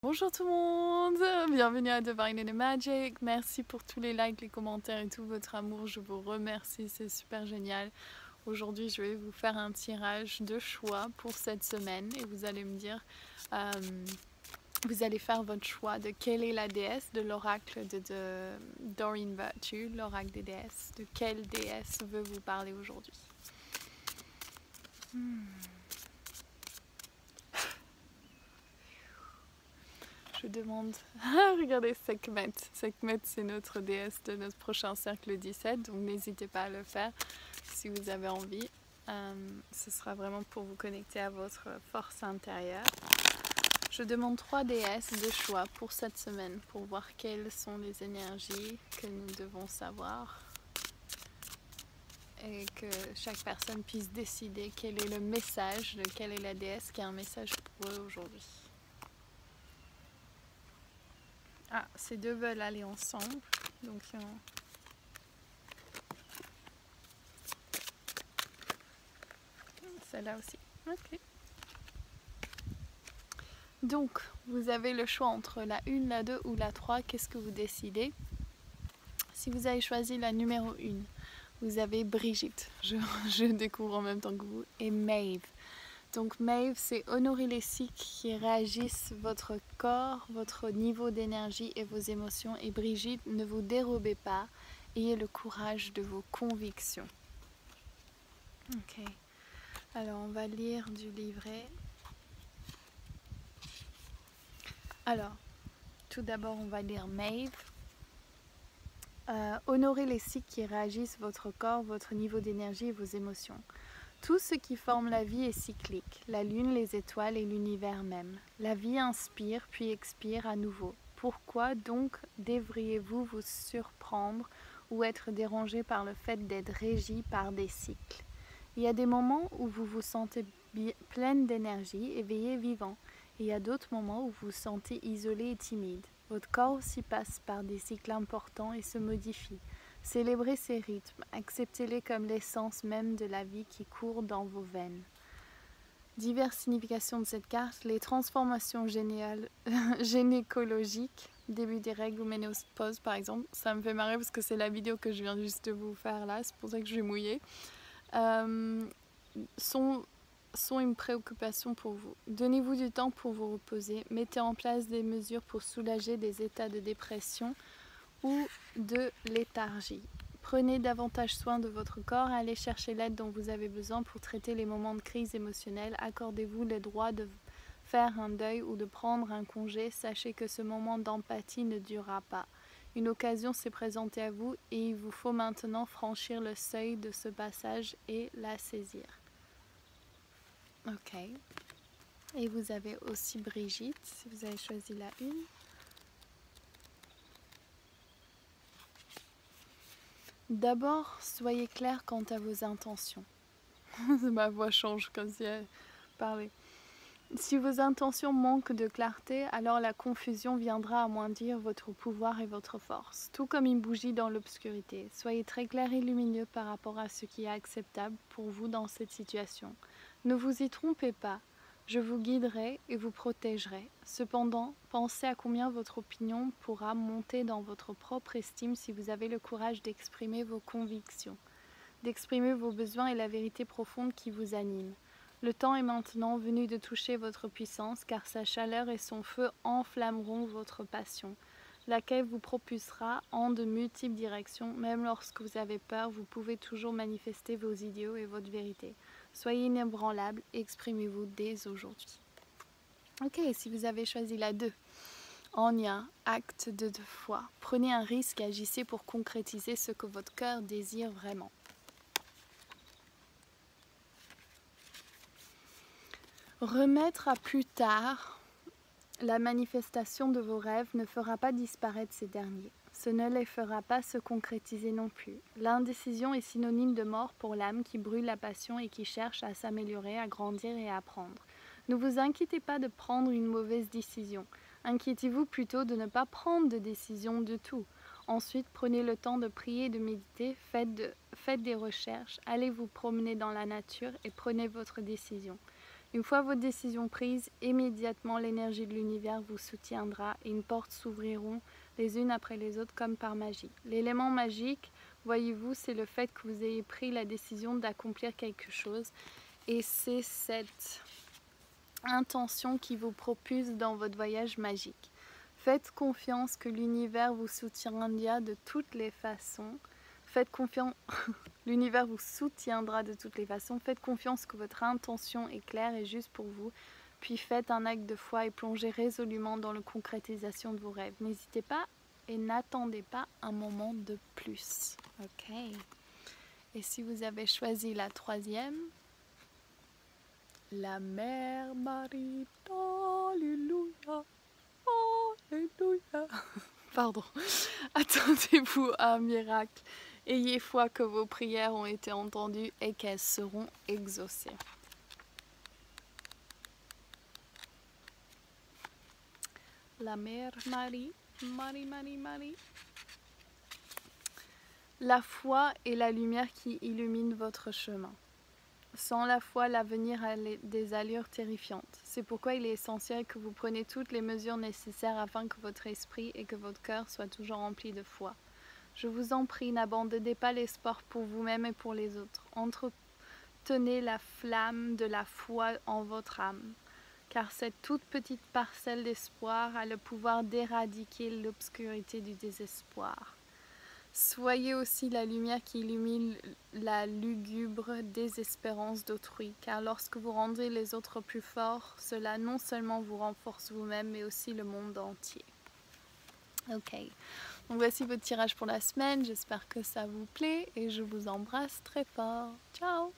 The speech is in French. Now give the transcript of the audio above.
Bonjour tout le monde, bienvenue à Divine and Magic. Merci pour tous les likes, les commentaires et tout votre amour. Je vous remercie, c'est super génial. Aujourd'hui, je vais vous faire un tirage de choix pour cette semaine et vous allez me dire, vous allez faire votre choix de quelle est la déesse de l'oracle de Doreen Virtue, l'oracle des déesses. De quelle déesse veut vous parler aujourd'hui? Je demande... regardez Sekhmet. Sekhmet, c'est notre déesse de notre prochain cercle 17, donc n'hésitez pas à le faire si vous avez envie. Ce sera vraiment pour vous connecter à votre force intérieure. Je demande 3 déesses de choix pour cette semaine, pour voir quelles sont les énergies que nous devons savoir. Et que chaque personne puisse décider quel est le message, de quelle est la déesse qui a un message pour eux aujourd'hui. Ah, ces deux veulent aller ensemble, donc celle-là aussi. Ok. Donc, vous avez le choix entre la 1, la 2 ou la 3. Qu'est-ce que vous décidez? Si vous avez choisi la numéro 1, vous avez Brigitte, je découvre en même temps que vous, et Maeve. Donc Maeve, c'est honorer les cycles qui réagissent votre corps, votre niveau d'énergie et vos émotions. Et Brigitte, ne vous dérobez pas, ayez le courage de vos convictions. Ok, alors on va lire du livret. Alors, tout d'abord on va lire Maeve. Honorez les cycles qui réagissent votre corps, votre niveau d'énergie et vos émotions. Tout ce qui forme la vie est cyclique, la lune, les étoiles et l'univers même. La vie inspire puis expire à nouveau. Pourquoi donc devriez-vous vous surprendre ou être dérangé par le fait d'être régi par des cycles? Il y a des moments où vous vous sentez pleine d'énergie, éveillé, vivant. Et il y a d'autres moments où vous vous sentez isolé et timide. Votre corps aussi passe par des cycles importants et se modifie. Célébrez ces rythmes, acceptez-les comme l'essence même de la vie qui court dans vos veines. Diverses significations de cette carte, les transformations gynécologiques, début des règles ou ménopause par exemple, ça me fait marrer parce que c'est la vidéo que je viens juste de vous faire là, c'est pour ça que je vais mouiller, sont une préoccupation pour vous. Donnez-vous du temps pour vous reposer, mettez en place des mesures pour soulager des états de dépression ou de léthargie. Prenez davantage soin de votre corps, allez chercher l'aide dont vous avez besoin pour traiter les moments de crise émotionnelle. Accordez-vous le droit de faire un deuil ou de prendre un congé. Sachez que ce moment d'empathie ne durera pas. Une occasion s'est présentée à vous et il vous faut maintenant franchir le seuil de ce passage et la saisir. Ok. Et vous avez aussi Brigitte, si vous avez choisi la 1. D'abord, soyez clair quant à vos intentions. Ma voix change comme si elle parlait. Si vos intentions manquent de clarté, alors la confusion viendra amoindrir votre pouvoir et votre force, tout comme une bougie dans l'obscurité. Soyez très clair et lumineux par rapport à ce qui est acceptable pour vous dans cette situation. Ne vous y trompez pas. Je vous guiderai et vous protégerai. Cependant, pensez à combien votre opinion pourra monter dans votre propre estime si vous avez le courage d'exprimer vos convictions, d'exprimer vos besoins et la vérité profonde qui vous anime. Le temps est maintenant venu de toucher votre puissance, car sa chaleur et son feu enflammeront votre passion, laquelle vous propulsera en de multiples directions. Même lorsque vous avez peur, vous pouvez toujours manifester vos idéaux et votre vérité. Soyez inébranlable, exprimez-vous dès aujourd'hui. Ok, si vous avez choisi la 2, en un acte de foi. Prenez un risque et agissez pour concrétiser ce que votre cœur désire vraiment. Remettre à plus tard la manifestation de vos rêves ne fera pas disparaître ces derniers. Ce ne les fera pas se concrétiser non plus. L'indécision est synonyme de mort pour l'âme qui brûle la passion et qui cherche à s'améliorer, à grandir et à apprendre. Ne vous inquiétez pas de prendre une mauvaise décision. Inquiétez-vous plutôt de ne pas prendre de décision du tout. Ensuite, prenez le temps de prier et de méditer, faites des recherches, allez vous promener dans la nature et prenez votre décision. Une fois vos décisions prises, immédiatement l'énergie de l'univers vous soutiendra et une porte s'ouvriront les unes après les autres comme par magie. L'élément magique, voyez-vous, c'est le fait que vous ayez pris la décision d'accomplir quelque chose et c'est cette intention qui vous propulse dans votre voyage magique. Faites confiance que l'univers vous soutiendra de toutes les façons. Faites confiance, l'univers vous soutiendra de toutes les façons. Faites confiance que votre intention est claire et juste pour vous. Puis faites un acte de foi et plongez résolument dans la concrétisation de vos rêves. N'hésitez pas et n'attendez pas un moment de plus. Ok. Et si vous avez choisi la troisième, la Mère Marie, alléluia, alléluia. Pardon. Attendez-vous à un miracle. Ayez foi que vos prières ont été entendues et qu'elles seront exaucées. La Mère Marie, Marie, Marie, Marie. La foi est la lumière qui illumine votre chemin. Sans la foi, l'avenir a des allures terrifiantes. C'est pourquoi il est essentiel que vous preniez toutes les mesures nécessaires afin que votre esprit et que votre cœur soient toujours remplis de foi. Je vous en prie, n'abandonnez pas l'espoir pour vous-même et pour les autres. Entretenez la flamme de la foi en votre âme, car cette toute petite parcelle d'espoir a le pouvoir d'éradiquer l'obscurité du désespoir. Soyez aussi la lumière qui illumine la lugubre désespérance d'autrui, car lorsque vous rendez les autres plus forts, cela non seulement vous renforce vous-même, mais aussi le monde entier. Ok, donc voici votre tirage pour la semaine, j'espère que ça vous plaît et je vous embrasse très fort. Ciao!